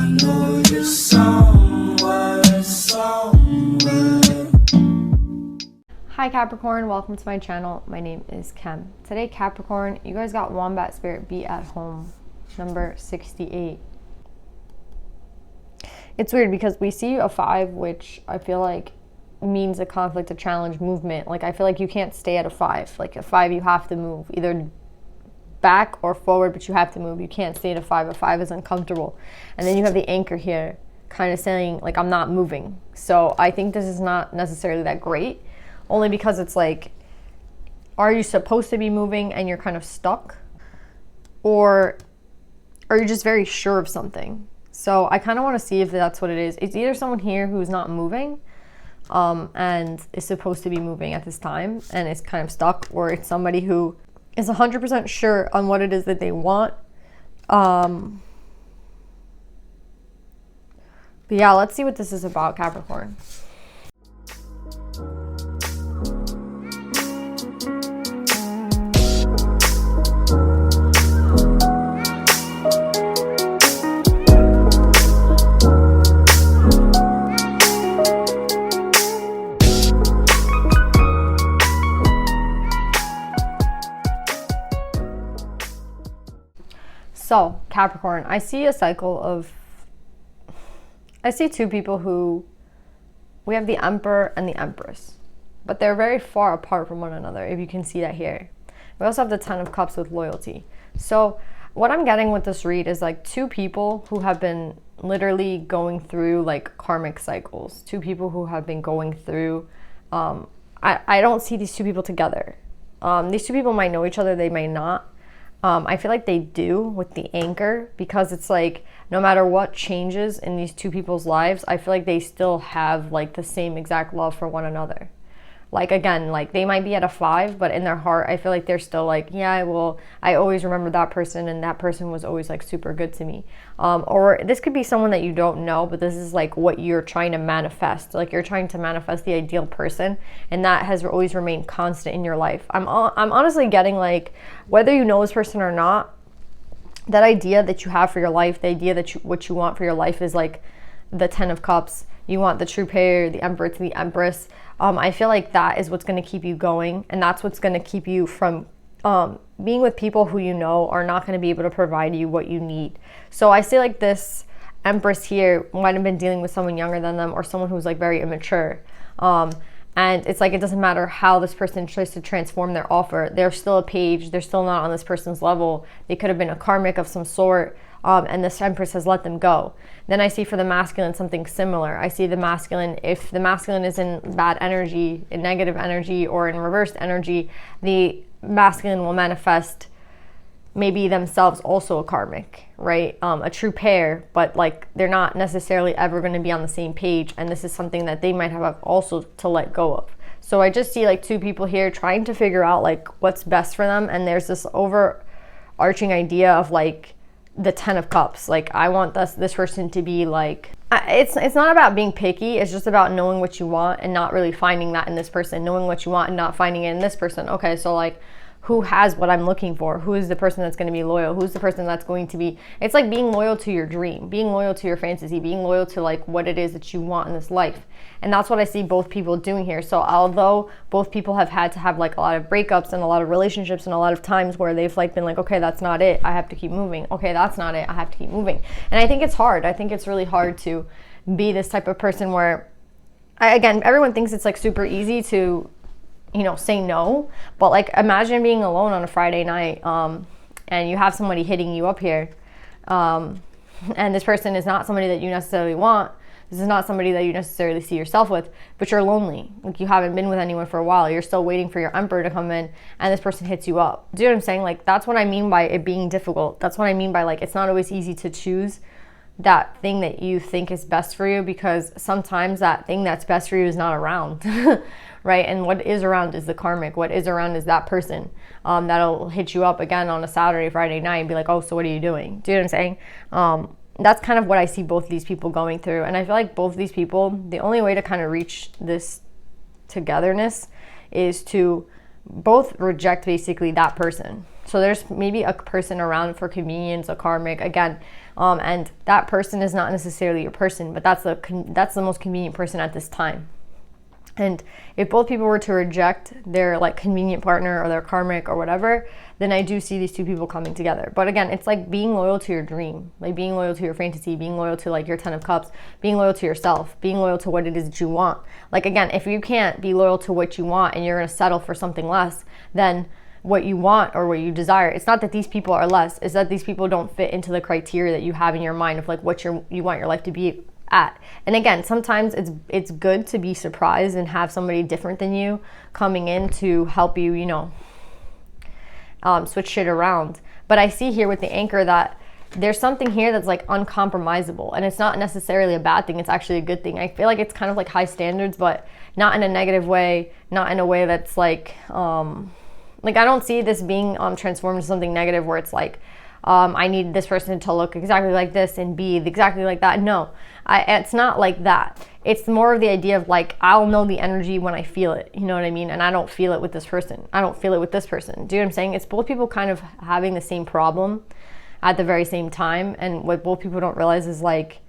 know you're somewhere, somewhere. Hi Capricorn, welcome to my channel. My name is Kem. Today Capricorn, you guys got Wombat Spirit Be at Home, number 68. It's weird because we see a 5, which I feel like means a conflict, a challenge, movement. Like I feel like you can't stay at a 5. Like a 5 you have to move, either back or forward, but you have to move. You can't stay at a 5. A 5 is uncomfortable. And then you have the anchor here kind of saying like I'm not moving. So I think this is not necessarily that great, only because it's like, are you supposed to be moving and you're kind of stuck, or are you just very sure of something? So I kind of want to see if that's what it is. It's either someone here who's not moving and is supposed to be moving at this time and is kind of stuck, or it's somebody who is 100% sure on what it is that they want. But yeah, let's see what this is about, Capricorn. So, Capricorn, I see a cycle of, I see two people who, we have the Emperor and the Empress, but they're very far apart from one another, if you can see that here. We also have the Ten of Cups with loyalty. So, what I'm getting with this read is like two people who have been literally going through like karmic cycles. Two people who have been going through, I don't see these two people together. These two people might know each other, they may not. I feel like they do with the anchor, because it's like no matter what changes in these two people's lives, I feel like they still have like the same exact love for one another. Like again, like they might be at a 5, but in their heart, I feel like they're still like, yeah, well, I always remember that person and that person was always like super good to me. Or this could be someone that you don't know, but this is like what you're trying to manifest. Like you're trying to manifest the ideal person, and that has always remained constant in your life. I'm honestly getting like, whether you know this person or not, that idea that you have for your life, the idea that what you want for your life is like the 10 of Cups. You want the true pair, the Emperor to the Empress. I feel like that is what's going to keep you going, and that's what's going to keep you from being with people who you know are not going to be able to provide you what you need. So I say like this Empress here might have been dealing with someone younger than them, or someone who's like very immature. And it's like, it doesn't matter how this person tries to transform their offer. They're still a page. They're still not on this person's level. They could have been a karmic of some sort. And this Empress has let them go. Then I see for the masculine something similar. I see the masculine, if the masculine is in bad energy, in negative energy, or in reversed energy, the masculine will manifest maybe themselves also a karmic, right? A true pair, but like they're not necessarily ever going to be on the same page. And this is something that they might have also to let go of. So I just see like two people here trying to figure out like what's best for them. And there's this overarching idea of like, the 10 of Cups. Like I want this person to be like, it's not about being picky. It's just about knowing what you want and not really finding that in this person, knowing what you want and not finding it in this person. Okay, so like, who has what I'm looking for? Who is the person that's going to be loyal? Who's the person that's going to be, it's like being loyal to your dream, being loyal to your fantasy, being loyal to like what it is that you want in this life. And that's what I see both people doing here. So although both people have had to have like a lot of breakups and a lot of relationships and a lot of times where they've like been like, okay, that's not it, I have to keep moving. Okay, that's not it, I have to keep moving. And I think it's hard. I think it's really hard to be this type of person where, again, everyone thinks it's like super easy to, you know, say no, but like imagine being alone on a Friday night and you have somebody hitting you up here and this person is not somebody that you necessarily want. This is not somebody that you necessarily see yourself with, but you're lonely. Like you haven't been with anyone for a while. You're still waiting for your Emperor to come in and this person hits you up. Do you know what I'm saying? Like that's what I mean by it being difficult. That's what I mean by like it's not always easy to choose that thing that you think is best for you, because sometimes that thing that's best for you is not around. Right? And what is around is the karmic. What is around is that person that'll hit you up again on a Saturday, Friday night and be like, oh, so what are you doing? Do you know what I'm saying? That's kind of what I see both of these people going through. And I feel like both of these people, the only way to kind of reach this togetherness is to both reject basically that person. So there's maybe a person around for convenience, a karmic, again, and that person is not necessarily your person, but that's the most convenient person at this time. And if both people were to reject their like convenient partner or their karmic or whatever, then I do see these two people coming together. But again, it's like being loyal to your dream, like being loyal to your fantasy, being loyal to like your 10 of cups, being loyal to yourself, being loyal to what it is that you want. Like again, if you can't be loyal to what you want and you're going to settle for something less than what you want or what you desire, it's not that these people are less, it's that these people don't fit into the criteria that you have in your mind of like what you want your life to be at. And again, sometimes it's good to be surprised and have somebody different than you coming in to help you, switch shit around. But I see here with the anchor that there's something here that's like uncompromisable, and it's not necessarily a bad thing. It's actually a good thing. I feel like it's kind of like high standards, but not in a negative way, not in a way that's like I don't see this being transformed into something negative where it's like I need this person to look exactly like this and be exactly like that. No, it's not like that. It's more of the idea of like, I'll know the energy when I feel it. You know what I mean? And I don't feel it with this person. I don't feel it with this person. Do you know what I'm saying? It's both people kind of having the same problem at the very same time. And what both people don't realize is like,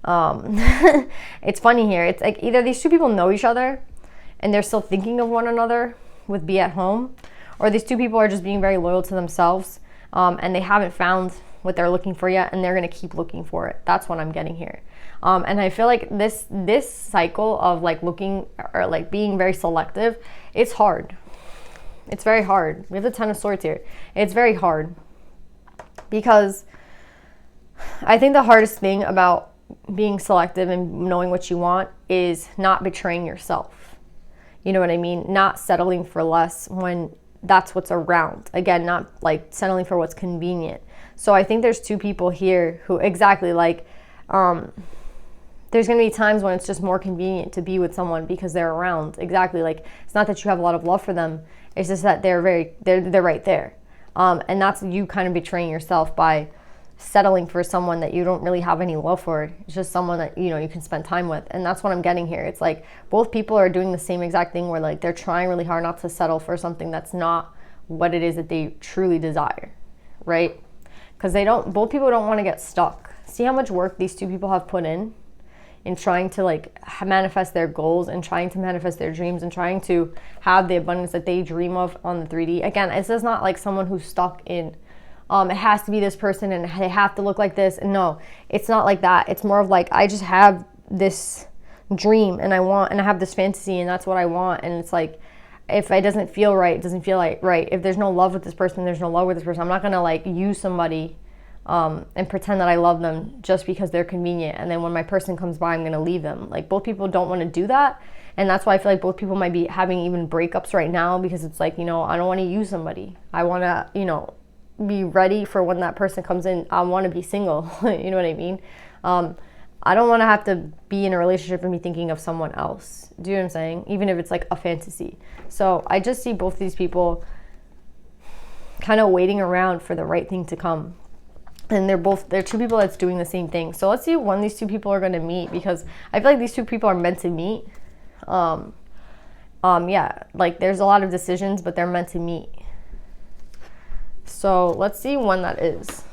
it's funny here. It's like either these two people know each other and they're still thinking of one another with be at home, or these two people are just being very loyal to themselves. And they haven't found what they're looking for yet, and they're going to keep looking for it. That's what I'm getting here. And I feel like this cycle of like looking or like being very selective, it's hard. It's very hard. We have the 10 of Swords here. It's very hard because I think the hardest thing about being selective and knowing what you want is not betraying yourself. You know what I mean? Not settling for less when that's what's around. Again, not like settling for what's convenient. So I think there's two people here who exactly like, there's going to be times when it's just more convenient to be with someone because they're around. Exactly. Like, it's not that you have a lot of love for them. It's just that they're right there. And that's you kind of betraying yourself by settling for someone that you don't really have any love for. It's just someone that, you can spend time with. And that's what I'm getting here. It's like both people are doing the same exact thing where like they're trying really hard not to settle for something that's not what it is that they truly desire, right? Because both people don't want to get stuck. See how much work these two people have put in trying to like manifest their goals and trying to manifest their dreams and trying to have the abundance that they dream of on the 3D. Again, this is not like someone who's stuck in it has to be this person and they have to look like this. And no, it's not like that. It's more of like, I just have this dream and I have this fantasy and that's what I want. And it's like, if it doesn't feel right, it doesn't feel like right. If there's no love with this person, there's no love with this person. I'm not going to like use somebody and pretend that I love them just because they're convenient. And then when my person comes by, I'm going to leave them. Like both people don't want to do that. And that's why I feel like both people might be having even breakups right now because it's like, I don't want to use somebody. I want to, be ready for when that person comes in. I want to be single. You know what I mean? I don't want to have to be in a relationship and be thinking of someone else. Do you know what I'm saying? Even if it's like a fantasy. So I just see both these people kind of waiting around for the right thing to come. And they're two people that's doing the same thing. So let's see when these two people are going to meet, because I feel like these two people are meant to meet. Yeah, like there's a lot of decisions, but they're meant to meet. So let's see when that is.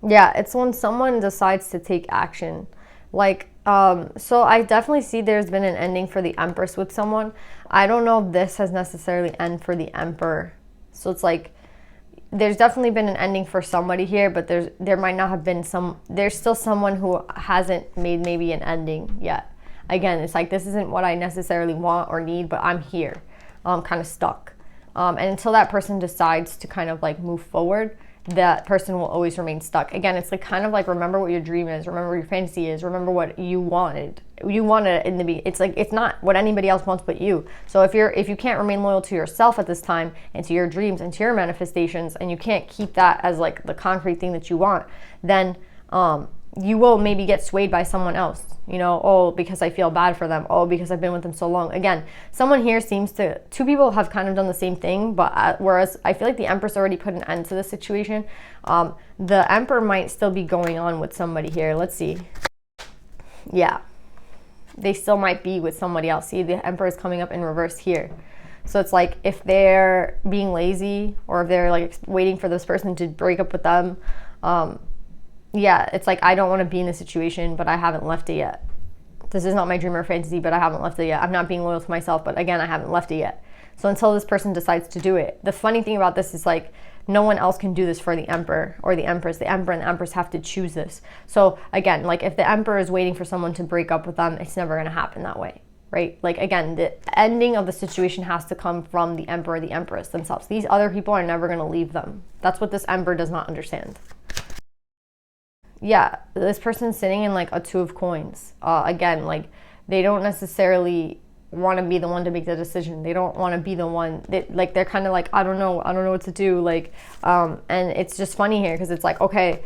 Yeah, it's when someone decides to take action. Like, so I definitely see there's been an ending for the Empress with someone. I don't know if this has necessarily ended for the Emperor. So it's like, there's definitely been an ending for somebody here, but there might not have been there's still someone who hasn't made maybe an ending yet. Again, it's like, this isn't what I necessarily want or need, but I'm here. I'm kind of stuck. And until that person decides to kind of like move forward, that person will always remain stuck. Again, it's like kind of like, remember what your dream is, remember what your fantasy is, remember what you wanted. You wanted it in the beginning. It's like, it's not what anybody else wants but you. So if you can't remain loyal to yourself at this time and to your dreams and to your manifestations, and you can't keep that as like the concrete thing that you want, then you will maybe get swayed by someone else. Oh, because I feel bad for them. Oh, because I've been with them so long. Again, someone here two people have kind of done the same thing, but whereas I feel like the Empress already put an end to the situation, the Emperor might still be going on with somebody here. Let's see. Yeah. they still might be with somebody else. See, the Emperor is coming up in reverse here. So it's like if they're being lazy, or if they're like waiting for this person to break up with them, yeah, it's like, I don't want to be in this situation, but I haven't left it yet. This is not my dream or fantasy, but I haven't left it yet. I'm not being loyal to myself, but again, I haven't left it yet. So until this person decides to do it. The funny thing about this is like, no one else can do this for the Emperor or the Empress. The Emperor and the Empress have to choose this. So again, like if the Emperor is waiting for someone to break up with them, it's never going to happen that way, right? Like again, the ending of the situation has to come from the Emperor or the Empress themselves. These other people are never going to leave them. That's what this Emperor does not understand. Yeah, this person's sitting in like a 2 of coins. Again, like they don't necessarily want to be the one to make the decision. They don't want to be the one that, like, they're kind of like, I don't know what to do. Like, and it's just funny here because it's like, okay,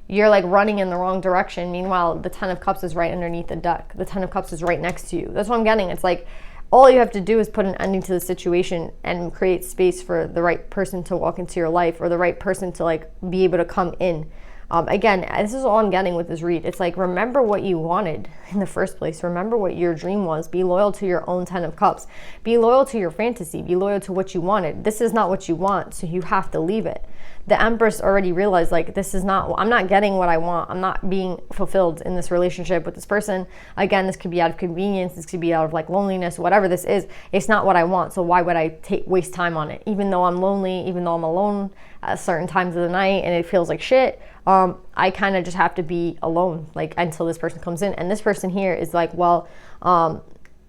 you're like running in the wrong direction. Meanwhile, the 10 of Cups is right underneath the deck. The 10 of Cups is right next to you. That's what I'm getting. It's like, all you have to do is put an ending to the situation and create space for the right person to walk into your life, or the right person to like be able to come in. Again, this is all I'm getting with this read. It's like, remember what you wanted in the first place. Remember what your dream was. Be loyal to your own 10 of Cups. Be loyal to your fantasy. Be loyal to what you wanted. This is not what you want, so you have to leave it. The Empress already realized, like, this is not, I'm not getting what I want. I'm not being fulfilled in this relationship with this person. Again, this could be out of convenience. This could be out of like loneliness, whatever this is. It's not what I want, so why would I waste time on it? Even though I'm lonely, even though I'm alone at certain times of the night and it feels like shit, I kind of just have to be alone, like, until this person comes in. And this person here is like, well, I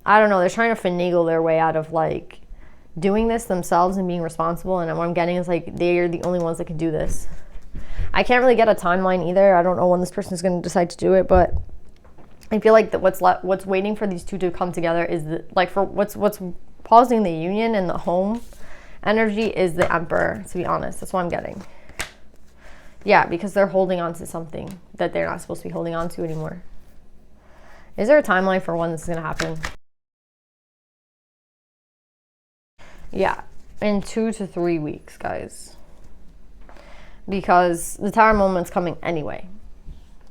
don't know, they're trying to finagle their way out of like doing this themselves and being responsible. And what I'm getting is like, they're the only ones that can do this. I can't really get a timeline either. I don't know when this person is going to decide to do it, but I feel like that what's waiting for these two to come together is like, for what's pausing the union and the home energy is the Emperor, to be honest. That's what I'm getting. Yeah, because they're holding on to something that they're not supposed to be holding on to anymore. Is there a timeline for when this is going to happen? Yeah, in 2 to 3 weeks, guys. Because the Tower moment's coming anyway.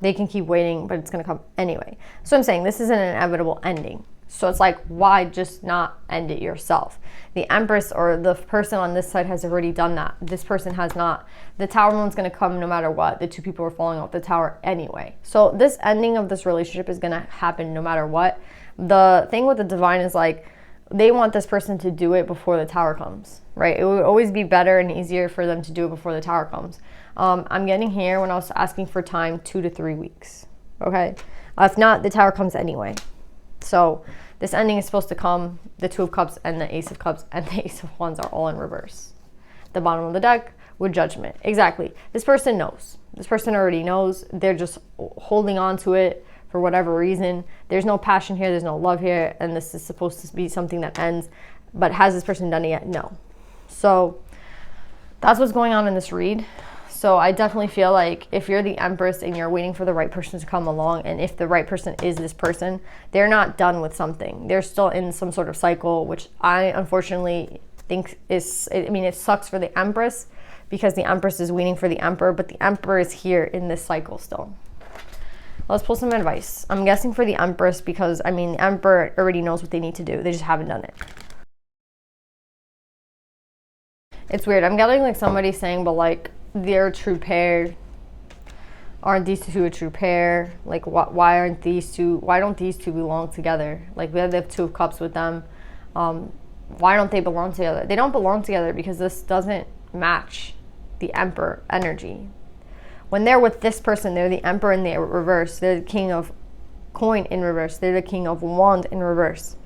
They can keep waiting, but it's going to come anyway. So I'm saying this is an inevitable ending. So it's like, why just not end it yourself? The Empress or the person on this side has already done that. This person has not. The Tower moment's going to come no matter what. The two people are falling off the tower anyway. So this ending of this relationship is going to happen no matter what. The thing with the Divine is like, they want this person to do it before the Tower comes, right? It would always be better and easier for them to do it before the Tower comes. I'm getting here, when I was asking for time, 2 to 3 weeks, okay? If not, the Tower comes anyway. So this ending is supposed to come, the 2 of Cups and the Ace of Cups and the Ace of Wands are all in reverse. The bottom of the deck with Judgment. Exactly. This person knows. This person already knows. They're just holding on to it for whatever reason. There's no passion here. There's no love here. And this is supposed to be something that ends. But has this person done it yet? No. So that's what's going on in this read. So I definitely feel like if you're the Empress and you're waiting for the right person to come along, and if the right person is this person, they're not done with something. They're still in some sort of cycle, which I unfortunately think is, I mean, it sucks for the Empress because the Empress is waiting for the Emperor, but the Emperor is here in this cycle still. Let's pull some advice. I'm guessing for the Empress because, I mean, the Emperor already knows what they need to do. They just haven't done it. It's weird. I'm getting like somebody saying, but like, they're a true pair. Aren't these two a true pair? Like, why don't these two belong together? Like, we have the 2 of Cups with them. Why don't they belong together? They don't belong together because this doesn't match the Emperor energy. When they're with this person, they're the Emperor in the reverse. They're the King of Coin in reverse. They're the King of Wand in reverse.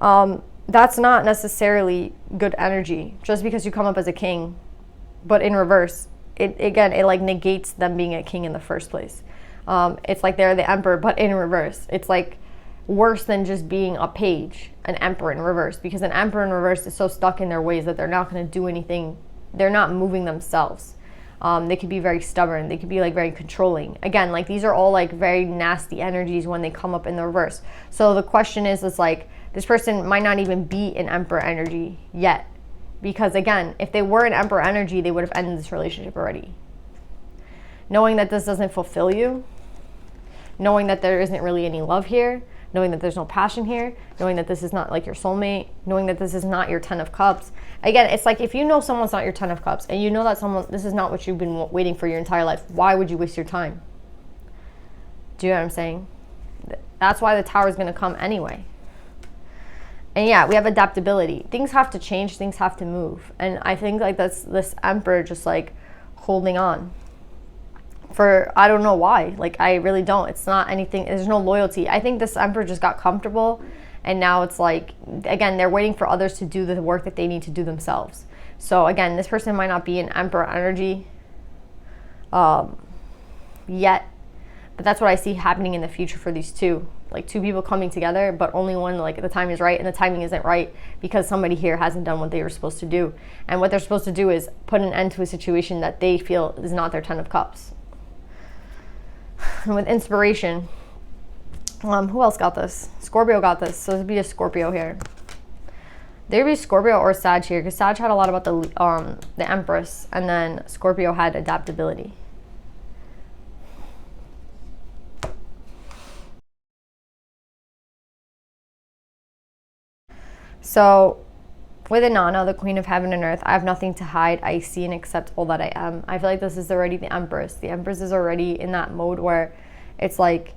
That's not necessarily good energy. Just because you come up as a king, but in reverse, it like negates them being a king in the first place. It's like they're the Emperor, but in reverse. It's like worse than just being a page, an Emperor in reverse, because an Emperor in reverse is so stuck in their ways that they're not going to do anything. They're not moving themselves. They could be very stubborn. They could be like very controlling. Again, like these are all like very nasty energies when they come up in the reverse. So the question is like, this person might not even be in Emperor energy yet. Because again, if they were in Emperor energy, they would have ended this relationship already. Knowing that this doesn't fulfill you, knowing that there isn't really any love here, knowing that there's no passion here, knowing that this is not like your soulmate, knowing that this is not your 10 of cups. Again, it's like if you know someone's not your 10 of cups and you know that this is not what you've been waiting for your entire life, why would you waste your time? Do you know what I'm saying? That's why the Tower is going to come anyway. And yeah, we have adaptability. Things have to change, things have to move. And I think like that's this Emperor just like holding on. For, I don't know why. Like, I really don't. It's not anything, there's no loyalty. I think this Emperor just got comfortable, and now it's like, again, they're waiting for others to do the work that they need to do themselves. So again, this person might not be in Emperor energy yet, but that's what I see happening in the future for these two. Like, two people coming together, but only one, like, the time is right, and the timing isn't right because somebody here hasn't done what they were supposed to do. And what they're supposed to do is put an end to a situation that they feel is not their 10 of cups. And with inspiration, who else got this? Scorpio got this. So there'd be a Scorpio here. There'd be Scorpio or Sag here, because Sag had a lot about the Empress, and then Scorpio had adaptability. So with Inanna, the Queen of Heaven and Earth, I have nothing to hide. I see and accept all that I am. I feel like this is already the Empress. The Empress is already in that mode where it's like,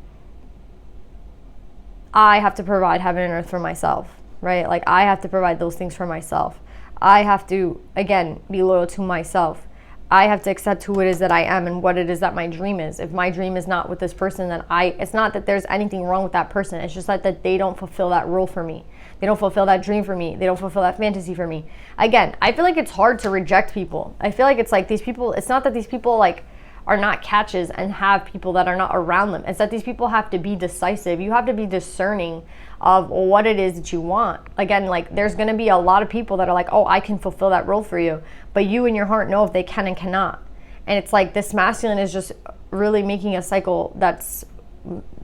I have to provide heaven and earth for myself, right? Like, I have to provide those things for myself. I have to, again, be loyal to myself. I have to accept who it is that I am and what it is that my dream is. If my dream is not with this person, then it's not that there's anything wrong with that person. It's just that they don't fulfill that role for me. They don't fulfill that dream for me. They don't fulfill that fantasy for me. Again, I feel like it's hard to reject people. I feel like it's like these people, it's not that these people like are not catches and have people that are not around them. It's that these people have to be decisive. You have to be discerning of what it is that you want. Again, like, there's going to be a lot of people that are like, oh, I can fulfill that role for you. But you in your heart know if they can and cannot. And it's like this masculine is just really making a cycle that's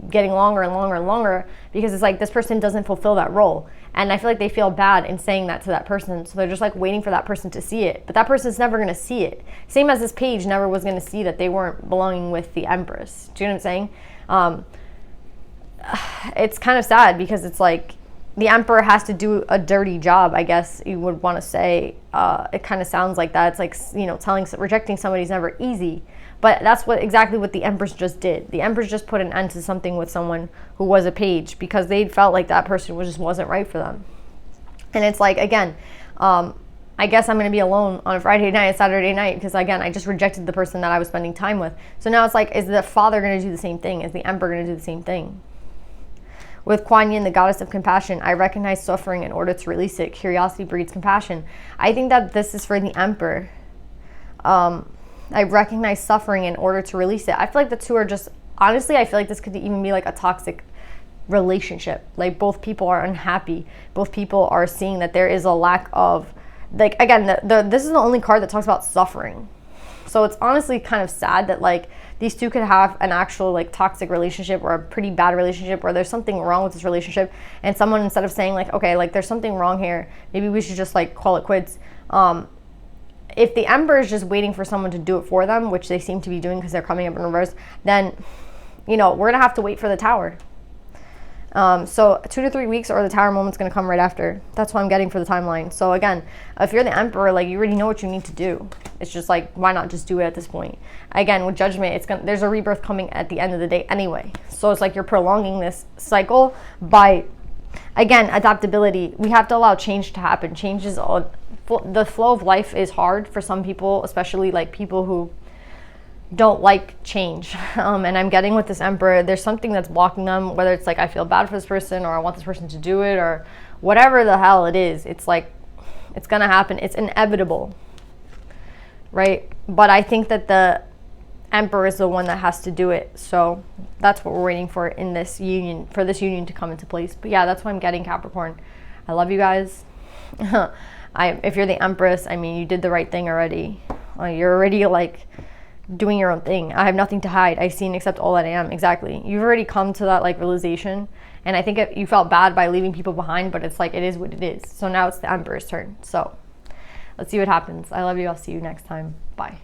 getting longer and longer and longer, because it's like this person doesn't fulfill that role. And I feel like they feel bad in saying that to that person. So they're just like waiting for that person to see it. But that person's never going to see it. Same as this page never was going to see that they weren't belonging with the Empress. Do you know what I'm saying? It's kind of sad because it's like the Emperor has to do a dirty job, I guess you would want to say. It kind of sounds like that. It's like, you know, rejecting somebody is never easy. But that's exactly what the Empress just did. The Empress just put an end to something with someone who was a page because they felt like that person just wasn't right for them. And it's like, again, I guess I'm going to be alone on a Friday night and Saturday night because, again, I just rejected the person that I was spending time with. So now it's like, is the Father going to do the same thing? Is the Emperor going to do the same thing? With Kuan Yin, the goddess of compassion, I recognize suffering in order to release it. Curiosity breeds compassion. I think that this is for the Emperor. I recognize suffering in order to release it. I feel like the two are just, honestly, I feel like this could even be like a toxic relationship. Like, both people are unhappy. Both people are seeing that there is a lack of, like, again, this is the only card that talks about suffering. So it's honestly kind of sad that, like, these two could have an actual, like, toxic relationship or a pretty bad relationship where there's something wrong with this relationship, and someone, instead of saying, like, okay, like, there's something wrong here, maybe we should just, like, call it quits. If the Emperor is just waiting for someone to do it for them, which they seem to be doing because they're coming up in reverse, then, you know, we're going to have to wait for the Tower. So 2 to 3 weeks, or the Tower moment's going to come right after. That's what I'm getting for the timeline. So again, if you're the Emperor, like, you already know what you need to do. It's just like, why not just do it at this point? Again, with Judgment, there's a rebirth coming at the end of the day anyway. So it's like you're prolonging this cycle by, again, adaptability. We have to allow change to happen. Change is the flow of life is hard for some people, especially like people who don't like change. And I'm getting with this Emperor, there's something that's blocking them, whether it's like, I feel bad for this person, or I want this person to do it, or whatever the hell it is. It's like, it's gonna happen. It's inevitable, right? But I think that the Emperor is the one that has to do it. So that's what we're waiting for in this union, for this union to come into place. But yeah, that's what I'm getting, Capricorn. I love you guys. If you're the Empress, I mean, you did the right thing already. You're already like doing your own thing. I have nothing to hide. I see and accept all that I am. Exactly. You've already come to that like realization. And I think you felt bad by leaving people behind, but it's like, it is what it is. So now it's the Emperor's turn. So let's see what happens. I love you. I'll see you next time. Bye.